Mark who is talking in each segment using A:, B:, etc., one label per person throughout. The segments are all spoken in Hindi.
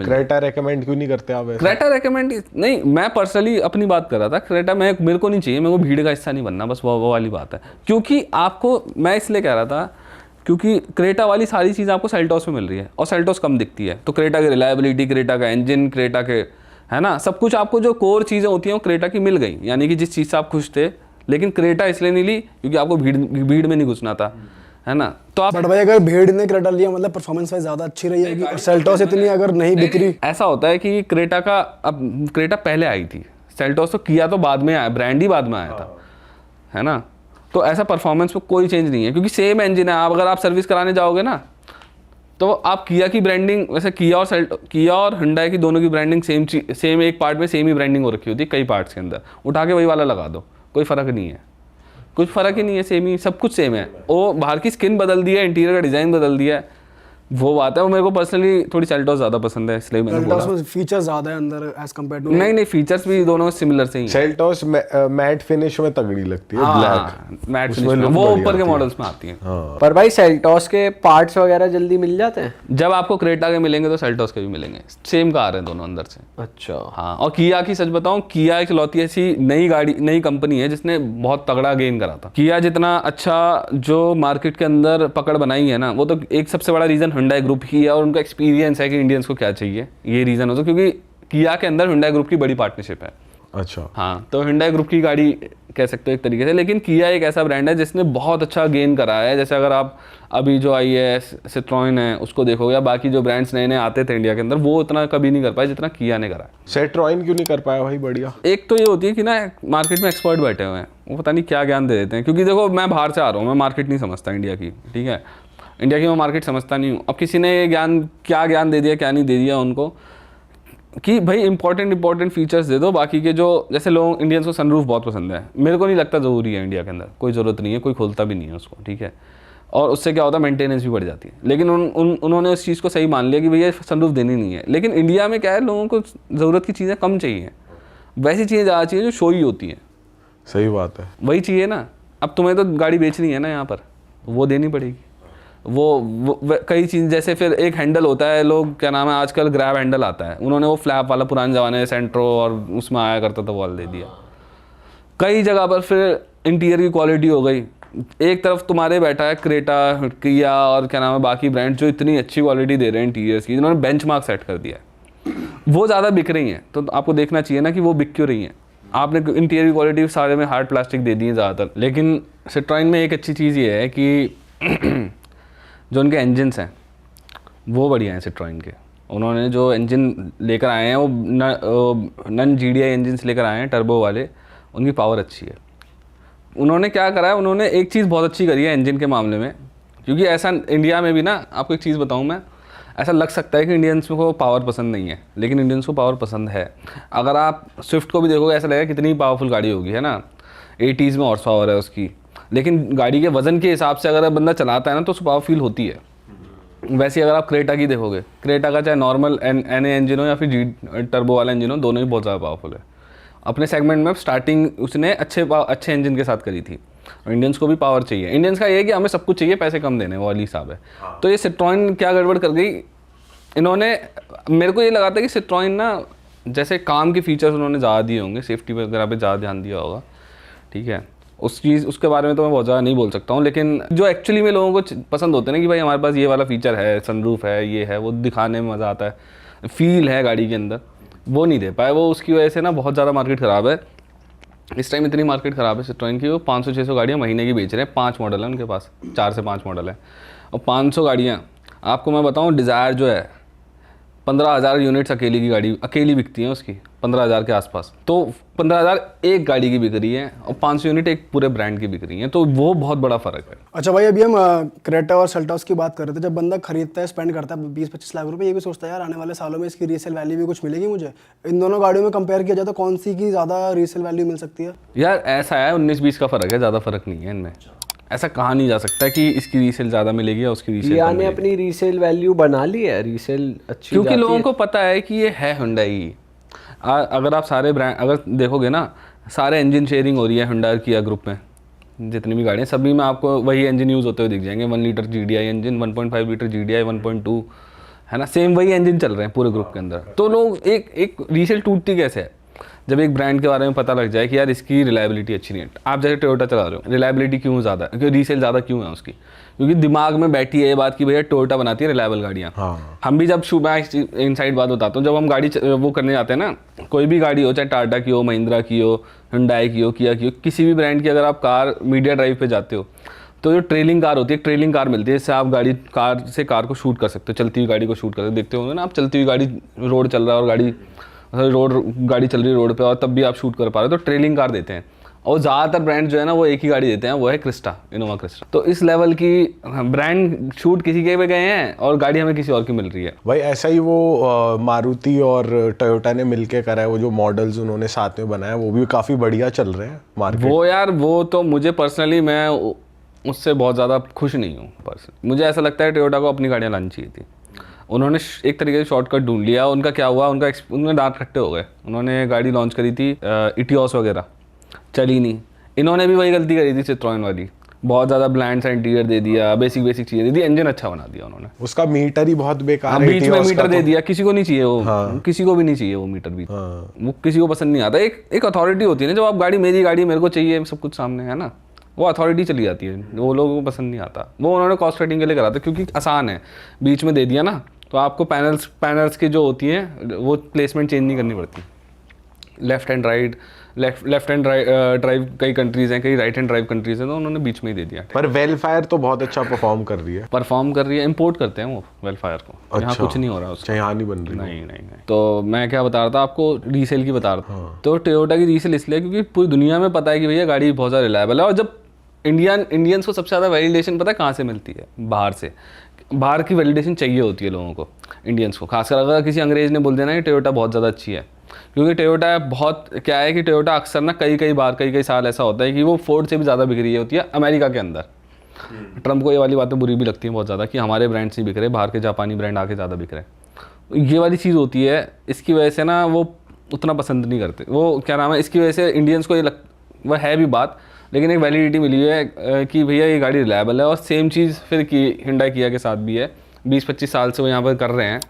A: मिल जाएगी।
B: क्रेटा रेकमेंड क्यों नहीं करते आप?
A: क्रेटा रेकमेंड नहीं, मैं पर्सनली अपनी बात कर रहा था। क्रेटा मेरे को नहीं चाहिए, मेरे को भीड़ का हिस्सा नहीं बनना, बस वो वाली बात है। क्योंकि आपको मैं इसलिए कह रहा था क्योंकि क्रेटा वाली सारी चीज़ आपको सेल्टॉस में मिल रही है और सेल्टॉस कम दिखती है। तो क्रेटा की रिलायबिलिटी, क्रेटा का इंजन, क्रेटा के है ना सब कुछ, आपको जो कोर चीज़ें होती हैं वो क्रेटा की मिल गई। यानी कि जिस चीज़ से आप खुश थे, लेकिन क्रेटा इसलिए नहीं ली क्योंकि आपको भीड़ में नहीं घुसना था, है ना। तो आप
C: बट भाई अगर भीड़ ने क्रेटा लिया मतलब परफॉर्मेंस वाइज ज़्यादा अच्छी रही है और सेल्टॉस इतनी अगर नहीं बिक रही।
A: ऐसा होता है कि क्रेटा का, अब क्रेटा पहले आई थी, सेल्टॉस तो किया तो बाद में आया, ब्रांड ही बाद में आया था, है ना। तो ऐसा परफॉर्मेंस में कोई चेंज नहीं है क्योंकि सेम इंजन है। आप अगर आप सर्विस कराने जाओगे ना तो आप किया की ब्रांडिंग, वैसे किया और हुंडई की दोनों की ब्रांडिंग सेम एक पार्ट में सेम ही ब्रांडिंग हो रखी होती है, कई पार्ट्स के अंदर उठा के वही वाला लगा दो, कोई फ़र्क नहीं है, कुछ फ़र्क ही नहीं है, सेम ही सब कुछ सेम है। वो बाहर की स्किन बदल दी है, इंटीरियर का डिज़ाइन बदल दिया है, वो बात है। वो मेरे को पर्सनली थोड़ी सेल्टॉस ज़्यादा पसंद है, इसलिए मैंने बोला।
C: सेल्टॉस में फीचर ज़्यादा है अंदर एज कम्पेयर टू।
A: नहीं फीचर्स भी दोनों सिमिलर से ही हैं।
B: सेल्टॉस मैट फिनिश में तगड़ी लगती है, ब्लैक
A: मैट फिनिश में, वो ऊपर के मॉडल्स में आती है।
D: पर भाई सेल्टॉस के पार्ट्स वगैरह जल्दी मिल जाते हैं?
A: जब आपको क्रेटा के मिलेंगे तो सेल्टॉस के भी मिलेंगे, सेम कार है दोनों अंदर से।
D: अच्छा।
A: हाँ, और किया की सच बताऊं, किया एक इकलौती ऐसी नई कंपनी है जिसने बहुत तगड़ा गेन करा था। किया जितना अच्छा जो मार्केट के अंदर पकड़ बनाई है ना, वो तो एक सबसे बड़ा रीज़न हुंडई ग्रुप ही है और उनका एक्सपीरियंस है कि इंडियंस को क्या चाहिए, ये रीज़न हो तो। क्योंकि किया के अंदर हुंडई ग्रुप की बड़ी पार्टनरशिप है।
B: अच्छा।
A: हाँ, तो हुंडई ग्रुप की गाड़ी कह सकते हो एक तरीके से। लेकिन किया एक ऐसा ब्रांड है जिसने बहुत अच्छा गेन करा है। जैसे अगर आप अभी जो आई है सिट्रोइन है उसको देखोगे, या बाकी जो ब्रांड्स नए आते थे इंडिया के अंदर, वो उतना कभी नहीं कर पाए जितना किया ने करा है।
B: सिट्रोइन क्यों नहीं कर पाया भाई? बढ़िया।
A: एक तो ये होती है कि ना मार्केट में एक्सपर्ट बैठे हुए हैं, वो पता नहीं क्या ज्ञान दे देते हैं। क्योंकि देखो मैं बाहर से आ रहा हूँ, मैं मार्केट नहीं समझता इंडिया की, ठीक है, इंडिया की मैं मार्केट समझता नहीं हूँ। अब किसी ने क्या ज्ञान दे दिया, क्या नहीं दे दिया उनको, कि भाई इंपॉर्टेंट फीचर्स दे दो। बाकी के जो, जैसे लोग इंडियंस को सनरूफ बहुत पसंद है, मेरे को नहीं लगता ज़रूरी है इंडिया के अंदर, कोई ज़रूरत नहीं है, कोई खोलता भी नहीं है उसको, ठीक है। और उससे क्या होता है, मेंटेनेंस भी बढ़ जाती है। लेकिन उन्होंने उस चीज़ को सही मान लिया कि भैया सनरूफ देनी नहीं है। लेकिन इंडिया में क्या है, लोगों को ज़रूरत की चीज़ें कम चाहिए, वैसी चीज़ें ज़्यादा चाहिए जो शो ही होती हैं।
B: सही बात है,
A: वही चाहिए ना। अब तुम्हें तो गाड़ी बेचनी है ना यहाँ पर, वो देनी पड़ेगी। वो कई चीज़, जैसे फिर एक हैंडल होता है, लोग क्या नाम है आजकल ग्रैब हैंडल आता है, उन्होंने वो फ्लैप वाला पुराने ज़माने में सेंट्रो और उसमें आया करता था, वाल दे दिया। कई जगह पर फिर इंटीरियर की क्वालिटी हो गई, एक तरफ तुम्हारे बैठा है क्रेटा, किया और क्या नाम है बाकी ब्रांड जो इतनी अच्छी क्वालिटी दे रहे हैं इंटीरियर्स की, जिन्होंने बेंचमार्क सेट कर दिया है, वो ज़्यादा बिक रही हैं। तो आपको देखना चाहिए ना कि वो बिक क्यों रही हैं। आपने इंटीरियर की क्वालिटी सारे में हार्ड प्लास्टिक दे दी है ज़्यादातर। लेकिन सिट्रोइन में एक अच्छी चीज़ ये है कि जो उनके इंजन्स हैं वो बढ़िया हैं सिट्रोइन के। उन्होंने जो इंजन लेकर आए हैं वो नन GDI इंजन्स लेकर आए हैं, टर्बो वाले, उनकी पावर अच्छी है। उन्होंने क्या करा है, उन्होंने एक चीज़ बहुत अच्छी करी है इंजन के मामले में। क्योंकि ऐसा इंडिया में भी ना, आपको एक चीज़ बताऊँ मैं, ऐसा लग सकता है कि इंडियंस को पावर पसंद नहीं है, लेकिन इंडियंस को पावर पसंद है। अगर आप स्विफ्ट को भी देखोगे ऐसा लगेगा कितनी पावरफुल गाड़ी होगी, है ना, 80s में हॉर्स पावर है उसकी। लेकिन गाड़ी के वज़न के हिसाब से अगर बंदा चलाता है ना तो उसको पावर फील होती है। वैसे अगर आप क्रेटा की देखोगे, क्रेटा का चाहे नॉर्मल NA इंजन हो या फिर टर्बो वाला इंजन हो, दोनों ही बहुत ज़्यादा पावरफुल है। अपने सेगमेंट में स्टार्टिंग उसने अच्छे इंजन के साथ करी थी। और इंडियंस को भी पावर चाहिए। इंडियंस का ये है कि हमें सब कुछ चाहिए, पैसे कम देने, वो वाली हिसाब है। तो ये सिट्रोइन क्या गड़बड़ कर गई इन्होंने, मेरे को ये लगा था कि सिट्रोइन ना, जैसे काम के फीचर्स उन्होंने ज़्यादा दिए होंगे, सेफ्टी वगैरह पे ज़्यादा ध्यान दिया होगा, ठीक है, उसके बारे में तो मैं बहुत ज़्यादा नहीं बोल सकता हूँ। लेकिन जो एक्चुअली में लोगों को पसंद होते हैं ना कि भाई हमारे पास ये वाला फीचर है, सनरूफ है, ये है, वो दिखाने में मज़ा आता है, फील है गाड़ी के अंदर, वो नहीं दे पाए। वो उसकी वजह से ना बहुत ज़्यादा मार्केट ख़राब है इस टाइम। इतनी मार्केट ख़राब है सिट्रोइन की, वो 500-600 गाड़ियाँ महीने की बेच रहे हैं। 5 मॉडल है उनके पास, 4 से 5 मॉडल है, और 500 गाड़ियाँ। आपको मैं बताऊँ, डिज़ायर जो है 15,000 यूनिट्स अकेली बिकती हैं उसकी, 15,000 के आसपास। तो 15,000 एक गाड़ी की बिक रही है और 500 यूनिट एक पूरे ब्रांड की बिक रही हैं, तो वो बहुत बड़ा फ़र्क है।
C: अच्छा भाई, अभी हम क्रेटा और सेल्टॉस की बात कर रहे थे। जब बंदा खरीदता है, स्पेंड करता है 20-25 लाख रुपए, ये भी सोचता है यार आने वाले सालों में इसकी रीसेल वैल्यू भी कुछ मिलेगी मुझे। इन दोनों गाड़ियों में कंपेयर किया जाए तो कौन सी की ज़्यादा रीसेल वैल्यू मिल सकती है?
A: यार ऐसा है, 19-20 का फ़र्क है, ज़्यादा फ़र्क नहीं है इनमें। ऐसा कहा नहीं जा सकता कि इसकी रीसेल ज़्यादा मिलेगी या उसकी रीसेल
D: किया ने अपनी रीसेल वैल्यू बना ली है, रीसेल अच्छी,
A: क्योंकि लोगों को पता है कि ये है हुंडई। अगर आप सारे ब्रांड अगर देखोगे ना, सारे इंजन शेयरिंग हो रही है हुंडई किया ग्रुप में, जितनी भी गाड़ियाँ सभी में आपको वही इंजन यूज़ होते हुए दिख जाएंगे। 1 litre GDI engine, 1.5 litre GDI, 1.2, है ना, सेम वही इंजन चल रहे हैं पूरे ग्रुप के अंदर। तो लोग एक रीसेल टूटती कैसे है, जब एक ब्रांड के बारे में पता लग जाए कि यार इसकी रिलायबिलिटी अच्छी नहीं है। आप जैसे टोयोटा चला रहे हो, रिलायबिलिटी क्यों ज़्यादा है, क्योंकि रीसेल ज़्यादा क्यों है उसकी, क्योंकि दिमाग में बैठी है ये बात कि भैया टोयोटा बनाती है रिलायबल गाड़ियाँ। हम भी जब इनसाइड बात बताता हूँ, जब हम गाड़ी वो करने जाते हैं ना, कोई भी गाड़ी हो, चाहे टाटा की हो, महिंद्रा की हो, हुंडई की हो, किया की हो, किसी भी ब्रांड की अगर आप कार मीडिया ड्राइव पे जाते हो तो जो ट्रेलिंग कार होती है, ट्रेलिंग कार मिलती है, इससे आप कार को शूट कर सकते हो, चलती हुई गाड़ी को शूट कर सकते हो। देखते होंगे ना आप, चलती हुई गाड़ी, रोड चल रहा है और गाड़ी चल रही है रोड पे और तब भी आप शूट कर पा रहे हो, तो ट्रेलिंग कार देते हैं। और ज़्यादातर ब्रांड जो है ना वो एक ही गाड़ी देते हैं, वो है क्रिस्टा, इनोवा क्रिस्टा। तो इस लेवल की ब्रांड शूट किसी के पे गए हैं और गाड़ी हमें किसी और की मिल रही है।
B: भाई ऐसा ही वो मारुति और टोयोटा ने मिलके करा है, वो जो मॉडल्स उन्होंने साथ में बनाया वो भी काफ़ी बढ़िया चल रहे हैं मार्केट।
A: वो यार, वो तो मुझे पर्सनली, मैं उससे बहुत ज़्यादा खुश नहीं हूँ पर्सनली। मुझे ऐसा लगता है टोयोटा को अपनी गाड़ियाँ लानी चाहिए थी। उन्होंने एक तरीके से शॉर्टकट ढूंढ लिया। उनका क्या हुआ, उनमें दांत खट्टे हो गए। उन्होंने गाड़ी लॉन्च करी थी इटियोस वगैरह, चली नहीं। इन्होंने भी वही गलती करी थी सिट्रोएन वाली, बहुत ज़्यादा ब्लैंड सा इंटीरियर दे दिया, बेसिक चीज़ें दे दी, इंजन अच्छा बना दिया उन्होंने।
B: उसका मीटर ही बहुत बेकार है,
A: बीच में मीटर दे
B: तो।
A: दिया, किसी को नहीं चाहिए वो, किसी को भी नहीं चाहिए वो मीटर भी, वो किसी को पसंद नहीं आता। एक अथॉरिटी होती है ना, जब आप गाड़ी, मेरी गाड़ी मेरे को चाहिए, सब कुछ सामने है ना, वो अथॉरिटी चली जाती है, वो लोगों को पसंद नहीं आता। वो उन्होंने कॉस्ट कटिंग के लिए करा था, क्योंकि आसान है, बीच में दे दिया ना, तो आपको पैनल्स की जो होती हैं वो प्लेसमेंट चेंज नहीं करनी पड़ती। लेफ्ट हैंड ड्राइव कई कंट्रीज़ हैं, कई राइट हैंड ड्राइव कंट्रीज़ हैं, तो उन्होंने बीच में ही दे दिया।
B: पर वेलफायर तो बहुत अच्छा परफॉर्म कर रही है,
A: इंपोर्ट करते हैं वो वेलफायर को। यहाँ कुछ नहीं हो रहा उसका,
B: यहाँ नहीं बन रही।
A: नहीं। तो मैं क्या बता रहा था आपको, रीसेल की बता रहा था। तो टोयोटा की रीसेल इसलिए क्योंकि पूरी दुनिया में पता है कि भैया गाड़ी बहुत ज़्यादा रिलायबल है। और जब इंडियंस को सबसे ज़्यादा वैलिडेशन पता है कहाँ से मिलती है, बाहर से। बाहर की वैलिडेशन चाहिए होती है लोगों को, इंडियंस को खासकर। अगर किसी अंग्रेज़ ने बोल देना कि टोयोटा बहुत ज़्यादा अच्छी है, क्योंकि टोयोटा बहुत क्या है कि टोयोटा अक्सर ना कई साल ऐसा होता है कि वो फोर्ड से भी ज़्यादा बिक रही होती है अमेरिका के अंदर। ट्रम्प को ये वाली बातें बुरी भी लगती हैं बहुत ज़्यादा कि हमारे ब्रांड से बिक रहे, बाहर के जापानी ब्रांड आके ज़्यादा बिक रहे। ये वाली चीज़ होती है, इसकी वजह से ना वो उतना पसंद नहीं करते। वो क्या नाम है, इसकी वजह से इंडियंस को वह है भी बात, लेकिन एक वैलिडिटी मिली है कि भैया ये गाड़ी रिलायबल है। और सेम चीज़ फिर हुंडई किया के साथ भी है, 20-25 साल से वो यहाँ पर कर रहे हैं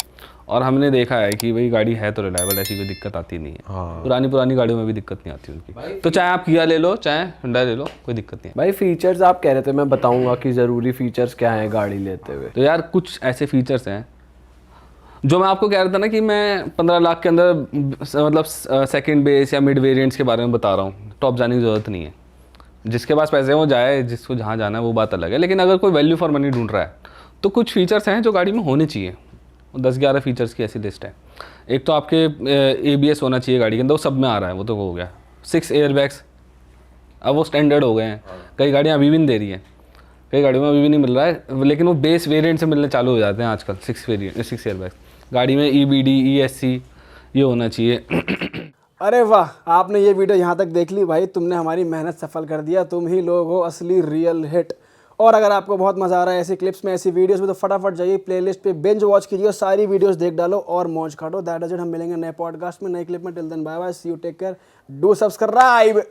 A: और हमने देखा है कि भाई गाड़ी है तो रिलायबल, ऐसी कोई दिक्कत आती नहीं है। पुरानी गाड़ियों में भी दिक्कत नहीं आती उनकी। तो चाहे आप किया ले लो, चाहे हुंडई ले लो, कोई दिक्कत नहीं है।
D: भाई फीचर्स आप कह रहे थे, मैं बताऊंगा कि ज़रूरी फीचर्स क्या हैं गाड़ी लेते हुए।
A: तो यार कुछ ऐसे फीचर्स हैं जो मैं आपको कह रहा था ना कि मैं 15 लाख के अंदर मतलब सेकंड बेस या मिड वेरिएंट्स के बारे में बता रहा हूँ। टॉप जाने की ज़रूरत नहीं है, जिसके पास पैसे हैं वो जाए, जिसको जहाँ जाना है वो बात अलग है। लेकिन अगर कोई वैल्यू फॉर मनी ढूंढ रहा है तो कुछ फीचर्स हैं जो गाड़ी में होने चाहिए। 10-11 फीचर्स की ऐसी लिस्ट है। एक तो आपके ABS होना चाहिए गाड़ी के अंदर, वो सब में आ रहा है, वो तो हो गया। 6 एयरबैग्स अब वो स्टैंडर्ड हो गए हैं, कई गाड़ियाँ अभी भी नहीं दे रही हैं, कई गाड़ियों में अभी भी नहीं मिल रहा है, लेकिन वो बेस वेरिएंट से मिलने चालू हो जाते हैं आजकल। 6 एयरबैग्स गाड़ी में, EBD ESC ये होना चाहिए।
C: अरे वाह, आपने ये वीडियो यहाँ तक देख ली भाई, तुमने हमारी मेहनत सफल कर दिया। तुम ही लोग हो असली रियल हिट। और अगर आपको बहुत मज़ा आ रहा है ऐसी क्लिप्स में, ऐसी वीडियोस में, तो फटाफट जाइए प्लेलिस्ट पे बिंज वॉच कीजिए और सारी वीडियोस देख डालो और मौज काटो। That is it. हम मिलेंगे नए पॉडकास्ट में, नए क्लिप में। Till then bye bye, see you, take care, do subscribe.